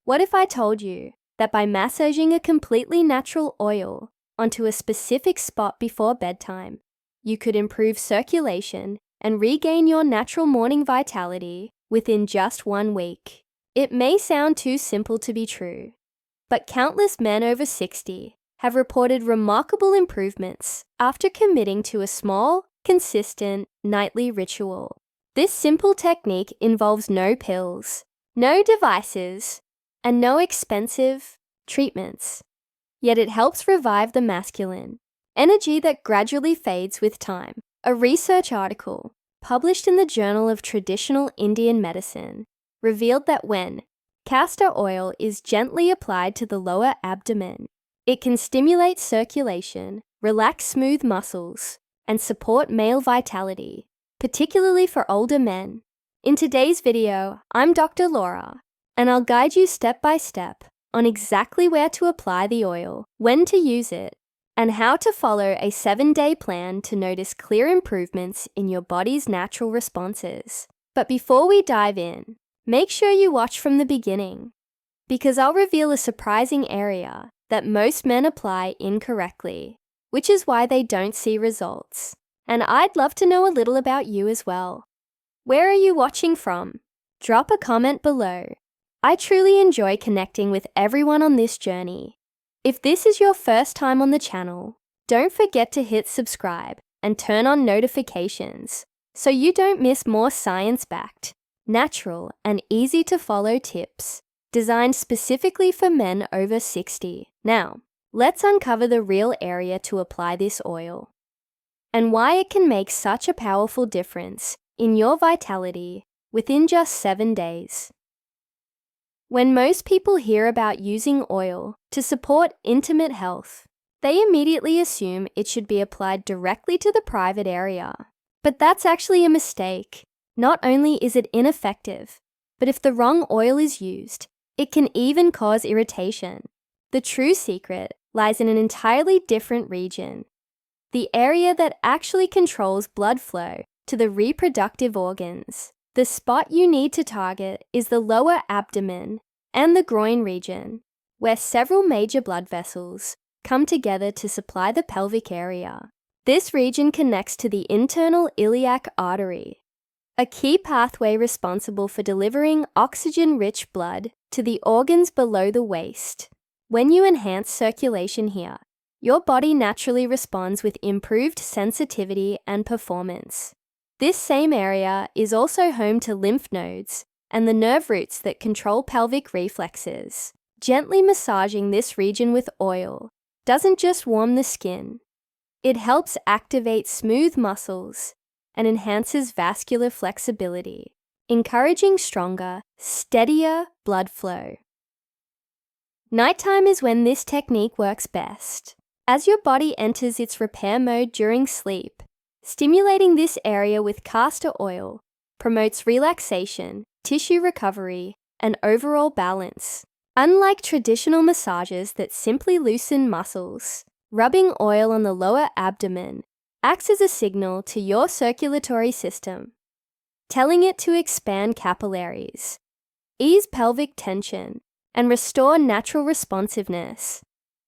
What if I told you that by massaging a completely natural oil onto a specific spot before bedtime, you could improve circulation and regain your natural morning vitality within just 1 week? It may sound too simple to be true, but countless men over 60 have reported remarkable improvements after committing to a small, consistent, nightly ritual. This simple technique involves no pills, no devices, and no expensive treatments. Yet it helps revive the masculine energy that gradually fades with time. A research article published in the Journal of Traditional Indian Medicine revealed that when castor oil is gently applied to the lower abdomen, it can stimulate circulation, relax smooth muscles, and support male vitality, particularly for older men. In today's video, I'm Dr. Laura, and I'll guide you step by step on exactly where to apply the oil, when to use it, and how to follow a 7-day plan to notice clear improvements in your body's natural responses. But before we dive in, make sure you watch from the beginning, because I'll reveal a surprising area that most men apply incorrectly, which is why they don't see results. And I'd love to know a little about you as well. Where are you watching from? Drop a comment below. I truly enjoy connecting with everyone on this journey. If this is your first time on the channel, don't forget to hit subscribe and turn on notifications so you don't miss more science-backed, natural, and easy-to-follow tips designed specifically for men over 60. Now, let's uncover the real area to apply this oil and why it can make such a powerful difference in your vitality within just 7 days. When most people hear about using oil to support intimate health, they immediately assume it should be applied directly to the private area. But that's actually a mistake. Not only is it ineffective, but if the wrong oil is used, it can even cause irritation. The true secret lies in an entirely different region, the area that actually controls blood flow to the reproductive organs. The spot you need to target is the lower abdomen and the groin region, where several major blood vessels come together to supply the pelvic area. This region connects to the internal iliac artery, a key pathway responsible for delivering oxygen-rich blood to the organs below the waist. When you enhance circulation here, your body naturally responds with improved sensitivity and performance. This same area is also home to lymph nodes and the nerve roots that control pelvic reflexes. Gently massaging this region with oil doesn't just warm the skin, it helps activate smooth muscles and enhances vascular flexibility, encouraging stronger, steadier blood flow. Nighttime is when this technique works best. As your body enters its repair mode during sleep, stimulating this area with castor oil promotes relaxation, tissue recovery, and overall balance. Unlike traditional massages that simply loosen muscles, rubbing oil on the lower abdomen acts as a signal to your circulatory system, telling it to expand capillaries, ease pelvic tension, and restore natural responsiveness.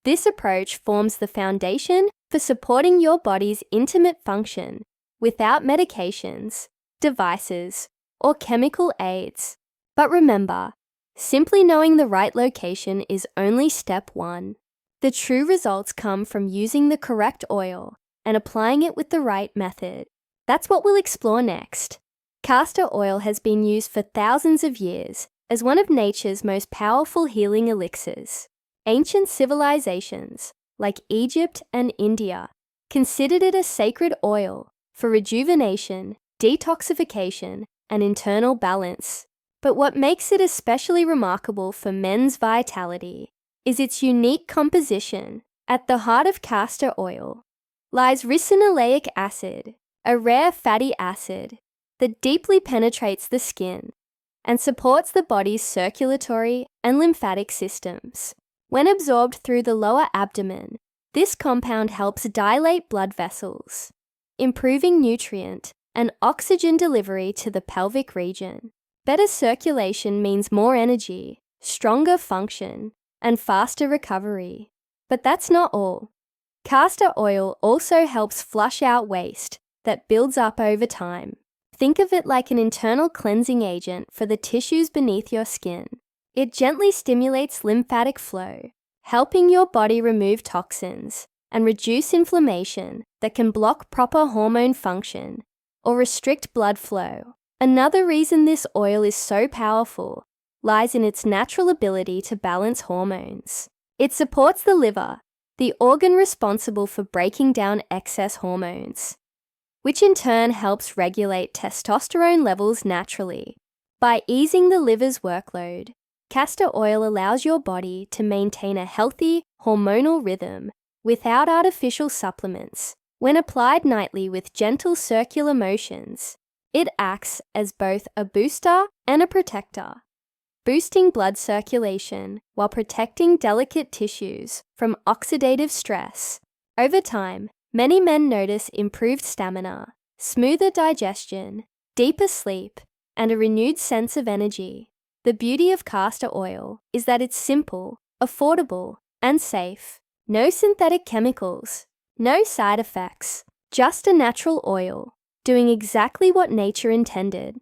This approach forms the foundation for supporting your body's intimate function without medications, devices, or chemical aids. But remember, simply knowing the right location is only step 1. The true results come from using the correct oil and applying it with the right method. That's what we'll explore next. Castor oil has been used for thousands of years as one of nature's most powerful healing elixirs. Ancient civilizations, like Egypt and India, considered it a sacred oil for rejuvenation, detoxification, and internal balance. But what makes it especially remarkable for men's vitality is its unique composition. At the heart of castor oil lies ricinoleic acid, a rare fatty acid that deeply penetrates the skin and supports the body's circulatory and lymphatic systems. When absorbed through the lower abdomen, this compound helps dilate blood vessels, improving nutrient and oxygen delivery to the pelvic region. Better circulation means more energy, stronger function, and faster recovery. But that's not all. Castor oil also helps flush out waste that builds up over time. Think of it like an internal cleansing agent for the tissues beneath your skin. It gently stimulates lymphatic flow, helping your body remove toxins and reduce inflammation that can block proper hormone function or restrict blood flow. Another reason this oil is so powerful lies in its natural ability to balance hormones. It supports the liver, the organ responsible for breaking down excess hormones, which in turn helps regulate testosterone levels naturally. By easing the liver's workload, castor oil allows your body to maintain a healthy hormonal rhythm without artificial supplements. When applied nightly with gentle circular motions, it acts as both a booster and a protector, boosting blood circulation while protecting delicate tissues from oxidative stress. Over time, many men notice improved stamina, smoother digestion, deeper sleep, and a renewed sense of energy. The beauty of castor oil is that it's simple, affordable, and safe. No synthetic chemicals, no side effects, just a natural oil, doing exactly what nature intended,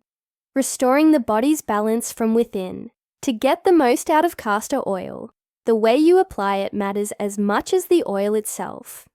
restoring the body's balance from within. To get the most out of castor oil, the way you apply it matters as much as the oil itself.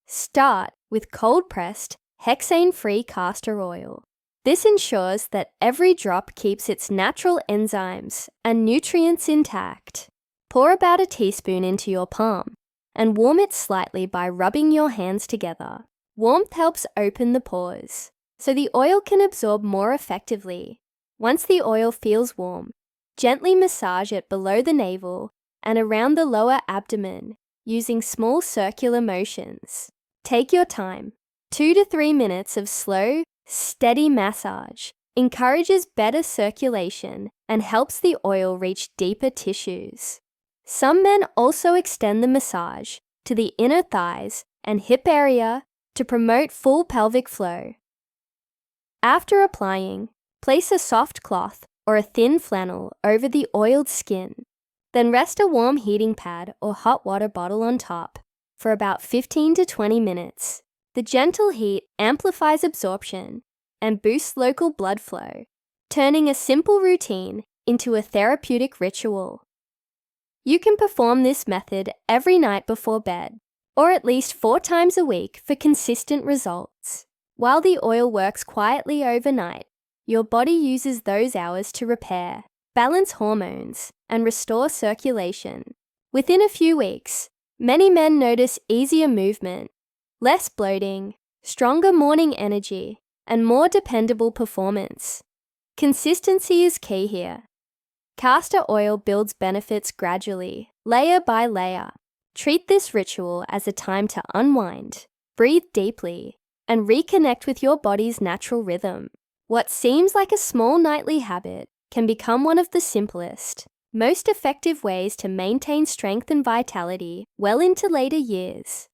Start with cold-pressed, hexane-free castor oil. This ensures that every drop keeps its natural enzymes and nutrients intact. Pour about a teaspoon into your palm and warm it slightly by rubbing your hands together. Warmth helps open the pores, so the oil can absorb more effectively. Once the oil feels warm, gently massage it below the navel and around the lower abdomen using small circular motions. Take your time. 2 to 3 minutes of slow, steady massage encourages better circulation and helps the oil reach deeper tissues. Some men also extend the massage to the inner thighs and hip area to promote full pelvic flow. After applying, place a soft cloth or a thin flannel over the oiled skin. Then rest a warm heating pad or hot water bottle on top for about 15 to 20 minutes. The gentle heat amplifies absorption and boosts local blood flow, turning a simple routine into a therapeutic ritual. You can perform this method every night before bed, or at least 4 times a week for consistent results. While the oil works quietly overnight, your body uses those hours to repair, balance hormones, and restore circulation. Within a few weeks, many men notice easier movement, less bloating, stronger morning energy, and more dependable performance. Consistency is key here. Castor oil builds benefits gradually, layer by layer. Treat this ritual as a time to unwind, breathe deeply, and reconnect with your body's natural rhythm. What seems like a small nightly habit can become one of the simplest, most effective ways to maintain strength and vitality well into later years.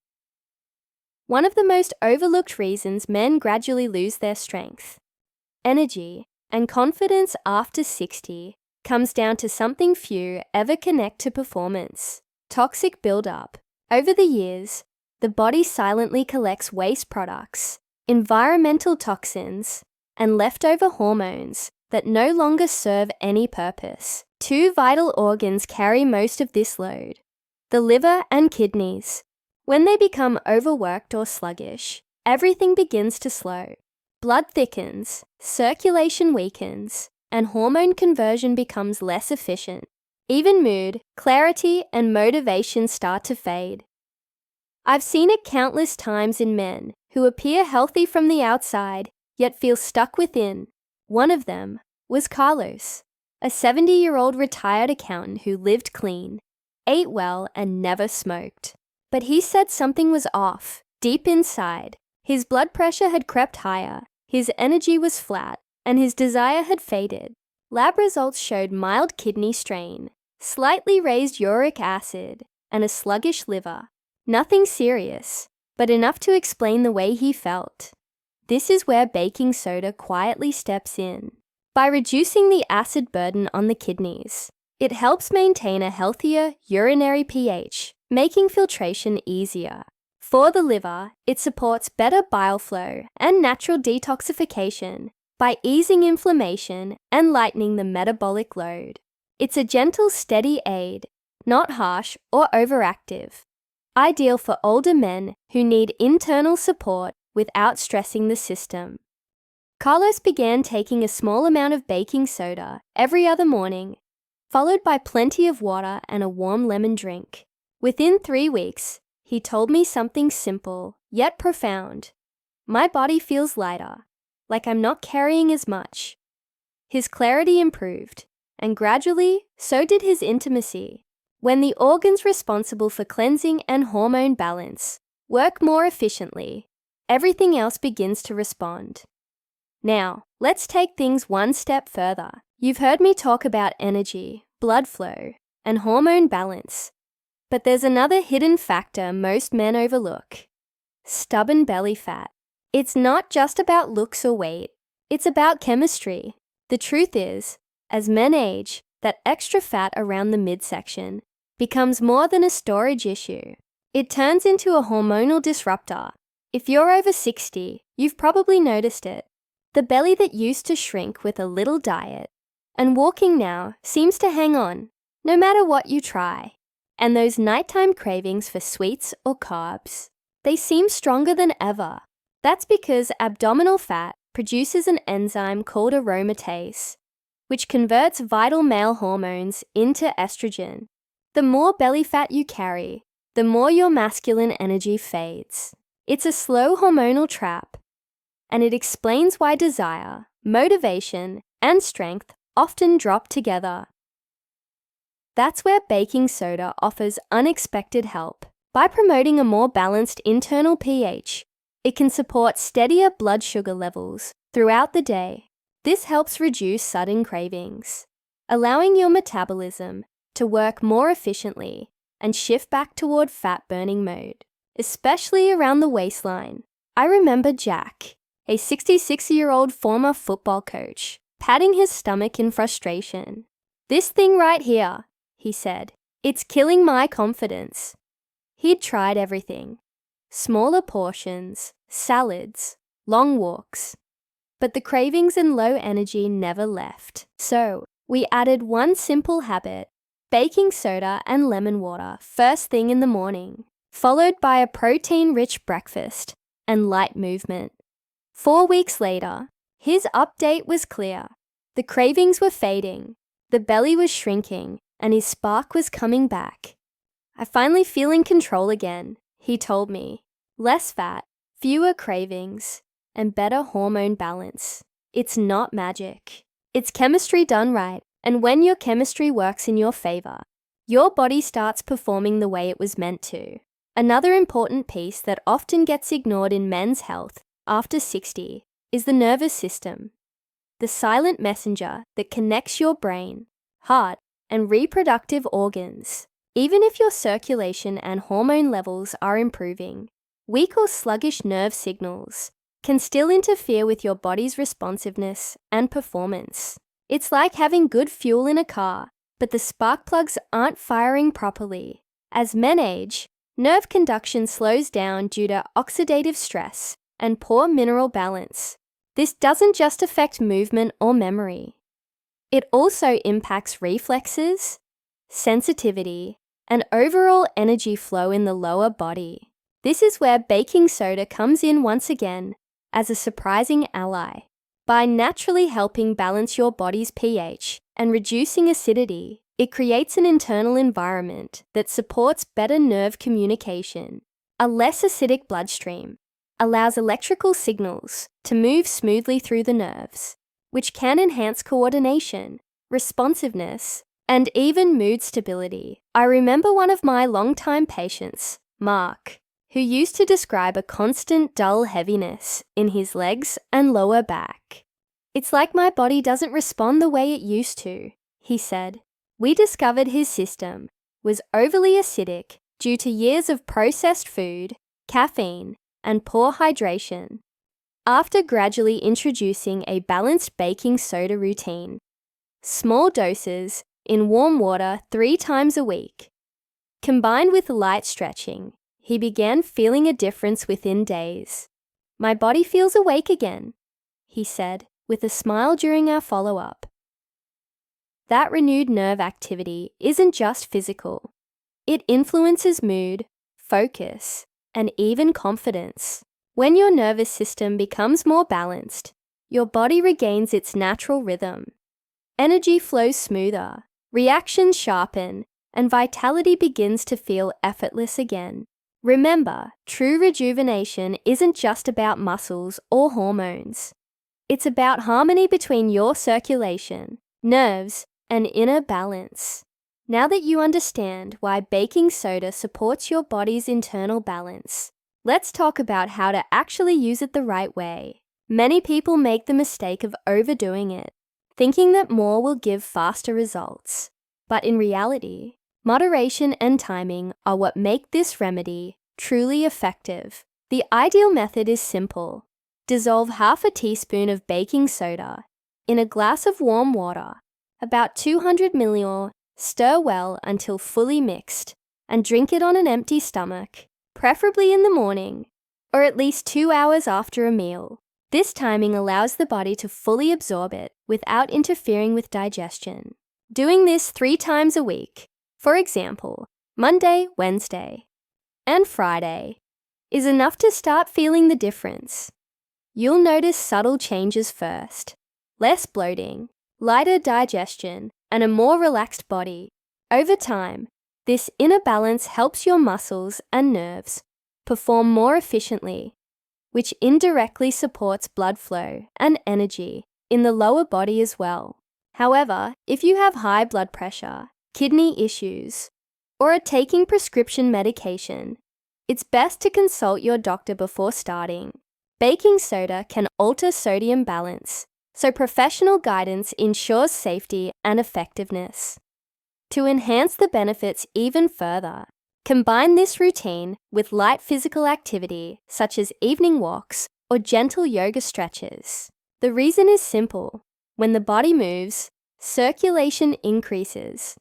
One of the most overlooked reasons men gradually lose their strength, energy, and confidence after 60 comes down to something few ever connect to performance: toxic buildup. Over the years, the body silently collects waste products, environmental toxins, and leftover hormones that no longer serve any purpose. 2 vital organs carry most of this load: the liver and kidneys. When they become overworked or sluggish, everything begins to slow. Blood thickens, circulation weakens, and hormone conversion becomes less efficient. Even mood, clarity, and motivation start to fade. I've seen it countless times in men who appear healthy from the outside, yet feel stuck within. One of them was Carlos, a 70-year-old retired accountant who lived clean, ate well, and never smoked. But he said something was off, deep inside. His blood pressure had crept higher, his energy was flat, and his desire had faded. Lab results showed mild kidney strain, slightly raised uric acid, and a sluggish liver. Nothing serious, but enough to explain the way he felt. This is where baking soda quietly steps in. By reducing the acid burden on the kidneys, It helps maintain a healthier urinary pH, making filtration easier. For the liver, it supports better bile flow and natural detoxification by easing inflammation and lightening the metabolic load. It's a gentle, steady aid, not harsh or overactive. Ideal for older men who need internal support without stressing the system. Carlos began taking a small amount of baking soda every other morning, followed by plenty of water and a warm lemon drink. Within 3 weeks, he told me something simple, yet profound. My body feels lighter, like I'm not carrying as much. His clarity improved, and gradually, so did his intimacy. When the organs responsible for cleansing and hormone balance work more efficiently, everything else begins to respond. Now, let's take things one step further. You've heard me talk about energy, blood flow, and hormone balance. But there's another hidden factor most men overlook: stubborn belly fat. It's not just about looks or weight, it's about chemistry. The truth is, as men age, that extra fat around the midsection becomes more than a storage issue. It turns into a hormonal disruptor. If you're over 60, you've probably noticed it. The belly that used to shrink with a little diet and walking now seems to hang on, no matter what you try. And those nighttime cravings for sweets or carbs, they seem stronger than ever. That's because abdominal fat produces an enzyme called aromatase, which converts vital male hormones into estrogen. The more belly fat you carry, the more your masculine energy fades. It's a slow hormonal trap, and it explains why desire, motivation, and strength often drop together. That's where baking soda offers unexpected help. By promoting a more balanced internal pH, it can support steadier blood sugar levels throughout the day. This helps reduce sudden cravings, allowing your metabolism to work more efficiently and shift back toward fat-burning mode, especially around the waistline. I remember Jack, a 66-year-old former football coach, patting his stomach in frustration. "This thing right here," he said, "it's killing my confidence." He'd tried everything: smaller portions, salads, long walks. But the cravings and low energy never left. So, we added one simple habit: baking soda and lemon water first thing in the morning, followed by a protein-rich breakfast and light movement. 4 weeks later, his update was clear. The cravings were fading, the belly was shrinking, and his spark was coming back. "I finally feel in control again," he told me. Less fat, fewer cravings, and better hormone balance. It's not magic. It's chemistry done right, and when your chemistry works in your favor, your body starts performing the way it was meant to. Another important piece that often gets ignored in men's health after 60 is the nervous system, the silent messenger that connects your brain, heart, and reproductive organs. Even if your circulation and hormone levels are improving, weak or sluggish nerve signals can still interfere with your body's responsiveness and performance. It's like having good fuel in a car, but the spark plugs aren't firing properly. As men age, nerve conduction slows down due to oxidative stress and poor mineral balance. This doesn't just affect movement or memory. It also impacts reflexes, sensitivity, and overall energy flow in the lower body. This is where baking soda comes in once again as a surprising ally. By naturally helping balance your body's pH and reducing acidity, it creates an internal environment that supports better nerve communication. A less acidic bloodstream allows electrical signals to move smoothly through the nerves, which can enhance coordination, responsiveness, and even mood stability. I remember one of my longtime patients, Mark, who used to describe a constant dull heaviness in his legs and lower back. "It's like my body doesn't respond the way it used to," he said. We discovered his system was overly acidic due to years of processed food, caffeine, and poor hydration. After gradually introducing a balanced baking soda routine, small doses in warm water 3 times a week. Combined with light stretching, he began feeling a difference within days. "My body feels awake again," he said, with a smile during our follow-up. That renewed nerve activity isn't just physical. It influences mood, focus, and even confidence. When your nervous system becomes more balanced, your body regains its natural rhythm. Energy flows smoother, reactions sharpen, and vitality begins to feel effortless again. Remember, true rejuvenation isn't just about muscles or hormones. It's about harmony between your circulation, nerves, and inner balance. Now that you understand why baking soda supports your body's internal balance, let's talk about how to actually use it the right way. Many people make the mistake of overdoing it, thinking that more will give faster results. But in reality, moderation and timing are what make this remedy truly effective. The ideal method is simple. Dissolve half a teaspoon of baking soda in a glass of warm water, about 200 ml. Stir well until fully mixed, and drink it on an empty stomach, preferably in the morning, or at least 2 hours after a meal. This timing allows the body to fully absorb it without interfering with digestion. Doing this 3 times a week, for example, Monday, Wednesday, and Friday, is enough to start feeling the difference. You'll notice subtle changes first: less bloating, lighter digestion, and a more relaxed body. Over time, this inner balance helps your muscles and nerves perform more efficiently, which indirectly supports blood flow and energy in the lower body as well. However, if you have high blood pressure, kidney issues, or are taking prescription medication, it's best to consult your doctor before starting. Baking soda can alter sodium balance, so professional guidance ensures safety and effectiveness. To enhance the benefits even further, combine this routine with light physical activity such as evening walks or gentle yoga stretches. The reason is simple. When the body moves, circulation increases,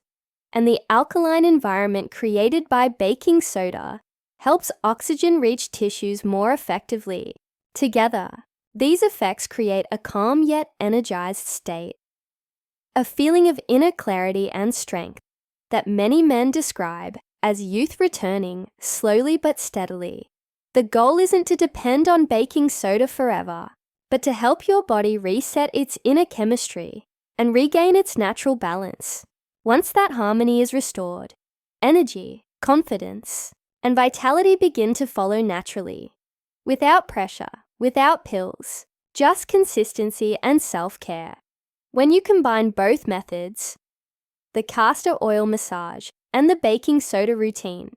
and the alkaline environment created by baking soda helps oxygen reach tissues more effectively. Together, these effects create a calm yet energized state, a feeling of inner clarity and strength that many men describe as youth returning slowly but steadily. The goal isn't to depend on baking soda forever, but to help your body reset its inner chemistry and regain its natural balance. Once that harmony is restored, energy, confidence, and vitality begin to follow naturally, without pressure, without pills, just consistency and self-care. When you combine both methods, the castor oil massage and the baking soda routine,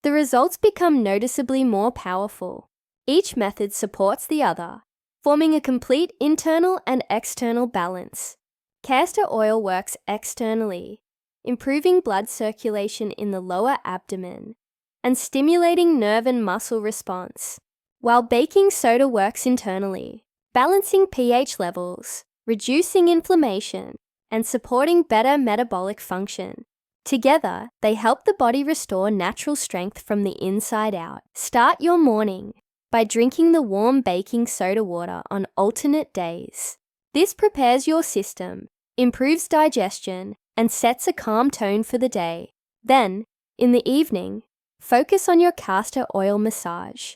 the results become noticeably more powerful. Each method supports the other, forming a complete internal and external balance. Castor oil works externally, improving blood circulation in the lower abdomen and stimulating nerve and muscle response, while baking soda works internally, balancing pH levels, reducing inflammation, and supporting better metabolic function. Together, they help the body restore natural strength from the inside out. Start your morning by drinking the warm baking soda water on alternate days. This prepares your system, improves digestion, and sets a calm tone for the day. Then, in the evening, focus on your castor oil massage,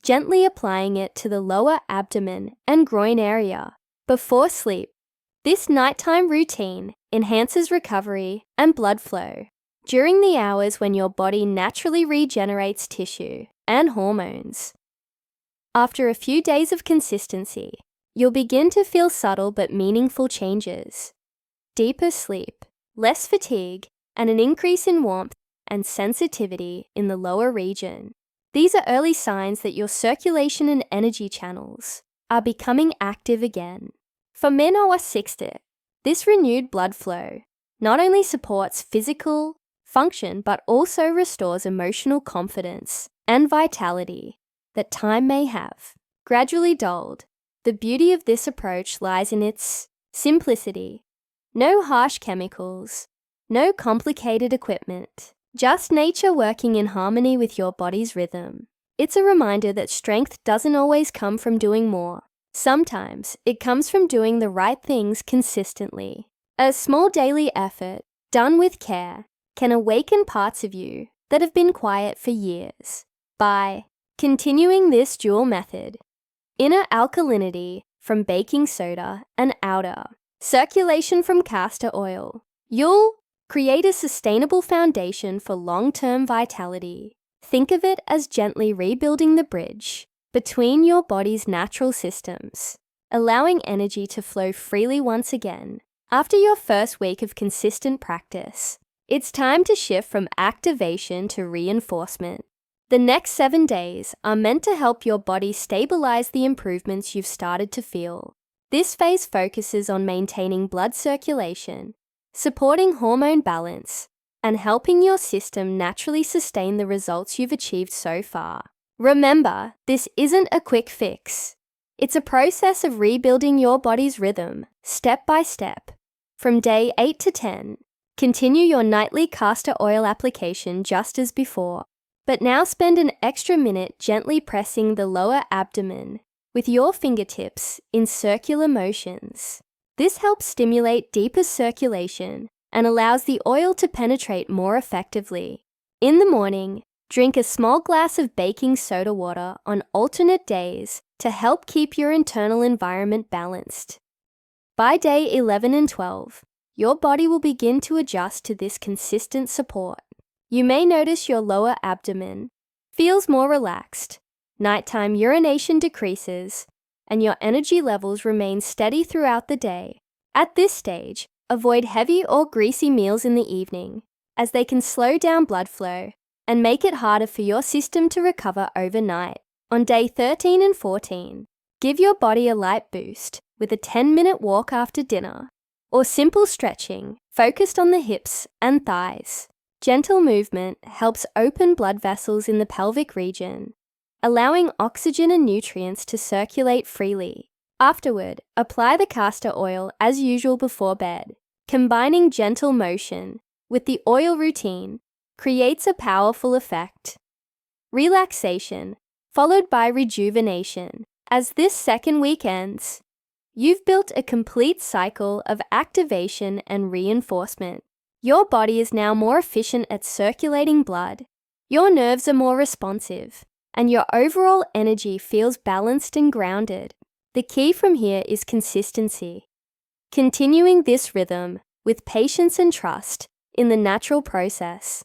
gently applying it to the lower abdomen and groin area. Before sleep, this nighttime routine enhances recovery and blood flow during the hours when your body naturally regenerates tissue and hormones. After a few days of consistency, you'll begin to feel subtle but meaningful changes: deeper sleep, less fatigue, and an increase in warmth and sensitivity in the lower region. These are early signs that your circulation and energy channels are becoming active again. For men over 60, this renewed blood flow not only supports physical function but also restores emotional confidence and vitality that time may have gradually dulled. The beauty of this approach lies in its simplicity. No harsh chemicals, No complicated equipment, just nature working in harmony with your body's rhythm. It's a reminder that strength doesn't always come from doing more. Sometimes it comes from doing the right things consistently. A small daily effort, done with care, can awaken parts of you that have been quiet for years. By continuing this dual method, inner alkalinity from baking soda and outer circulation from castor oil, you'll create a sustainable foundation for long-term vitality. Think of it as gently rebuilding the bridge between your body's natural systems, allowing energy to flow freely once again. After your first week of consistent practice, it's time to shift from activation to reinforcement. The next 7 days are meant to help your body stabilize the improvements you've started to feel. This phase focuses on maintaining blood circulation, supporting hormone balance, and helping your system naturally sustain the results you've achieved so far. Remember, this isn't a quick fix. It's a process of rebuilding your body's rhythm, step by step. From day 8 to 10, continue your nightly castor oil application just as before, but now spend an extra minute gently pressing the lower abdomen with your fingertips in circular motions. This helps stimulate deeper circulation and allows the oil to penetrate more effectively. In the morning, drink a small glass of baking soda water on alternate days to help keep your internal environment balanced. By day 11 and 12, your body will begin to adjust to this consistent support. You may notice your lower abdomen feels more relaxed, nighttime urination decreases, and your energy levels remain steady throughout the day. At this stage, avoid heavy or greasy meals in the evening, as they can slow down blood flow and make it harder for your system to recover overnight. On day 13 and 14, give your body a light boost with a 10-minute walk after dinner, or simple stretching focused on the hips and thighs. Gentle movement helps open blood vessels in the pelvic region, allowing oxygen and nutrients to circulate freely. Afterward, apply the castor oil as usual before bed. Combining gentle motion with the oil routine creates a powerful effect. Relaxation, followed by rejuvenation. As this second week ends, you've built a complete cycle of activation and reinforcement. Your body is now more efficient at circulating blood, your nerves are more responsive, and your overall energy feels balanced and grounded. The key from here is consistency. Continuing this rhythm with patience and trust in the natural process.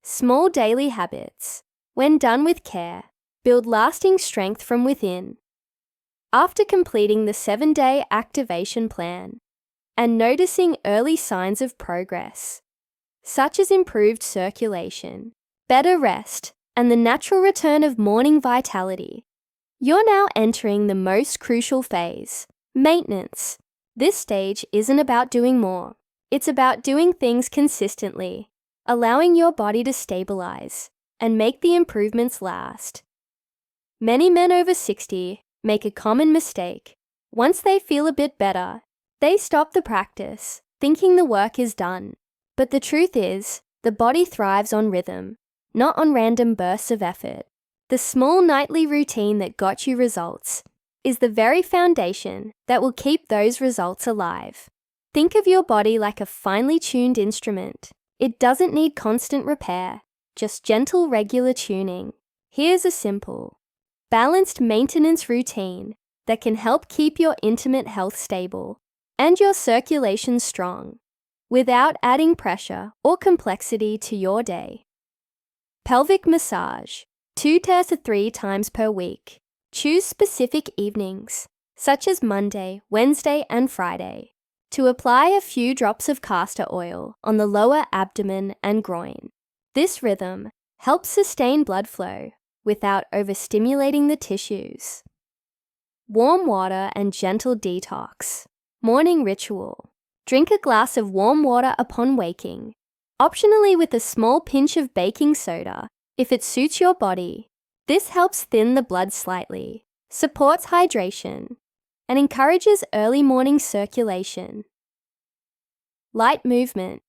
Small daily habits, when done with care, build lasting strength from within. After completing the 7-day activation plan and noticing early signs of progress, such as improved circulation, better rest, and the natural return of morning vitality, you're now entering the most crucial phase, maintenance. This stage isn't about doing more. It's about doing things consistently, allowing your body to stabilize and make the improvements last. Many men over 60 make a common mistake. Once they feel a bit better, they stop the practice, thinking the work is done. But the truth is, the body thrives on rhythm, not on random bursts of effort. The small nightly routine that got you results is the very foundation that will keep those results alive. Think of your body like a finely tuned instrument. It doesn't need constant repair, just gentle, regular tuning. Here's a simple, balanced maintenance routine that can help keep your intimate health stable and your circulation strong, without adding pressure or complexity to your day. Pelvic massage, 2 to 3 times per week. Choose specific evenings, such as Monday, Wednesday, and Friday, to apply a few drops of castor oil on the lower abdomen and groin. This rhythm helps sustain blood flow without overstimulating the tissues. Warm water and gentle detox. Morning ritual. Drink a glass of warm water upon waking, optionally with a small pinch of baking soda if it suits your body. This helps thin the blood slightly, supports hydration, and encourages early morning circulation. Light movement.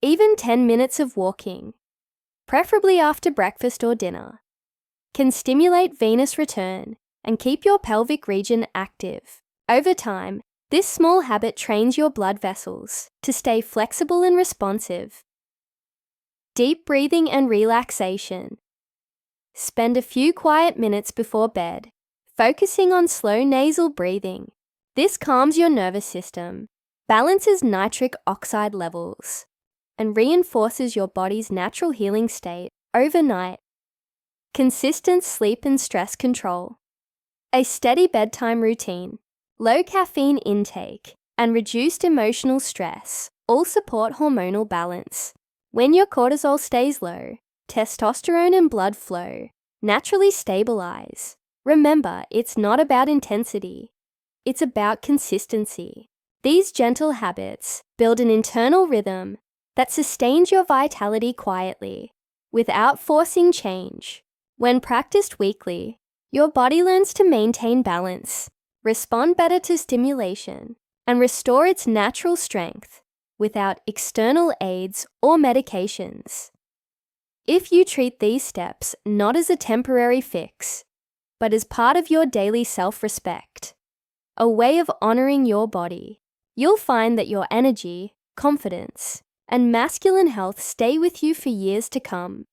Even 10 minutes of walking, preferably after breakfast or dinner, can stimulate venous return and keep your pelvic region active. Over time, this small habit trains your blood vessels to stay flexible and responsive. Deep breathing and relaxation. Spend a few quiet minutes before bed, focusing on slow nasal breathing. This calms your nervous system, balances nitric oxide levels, and reinforces your body's natural healing state overnight. Consistent sleep and stress control. A steady bedtime routine, low caffeine intake, and reduced emotional stress all support hormonal balance. When your cortisol stays low, testosterone and blood flow naturally stabilize. Remember, it's not about intensity. It's about consistency. These gentle habits build an internal rhythm that sustains your vitality quietly, without forcing change. When practiced weekly, your body learns to maintain balance, respond better to stimulation, and restore its natural strength without external aids or medications. If you treat these steps not as a temporary fix, but as part of your daily self-respect, a way of honoring your body, you'll find that your energy, confidence, and masculine health stay with you for years to come.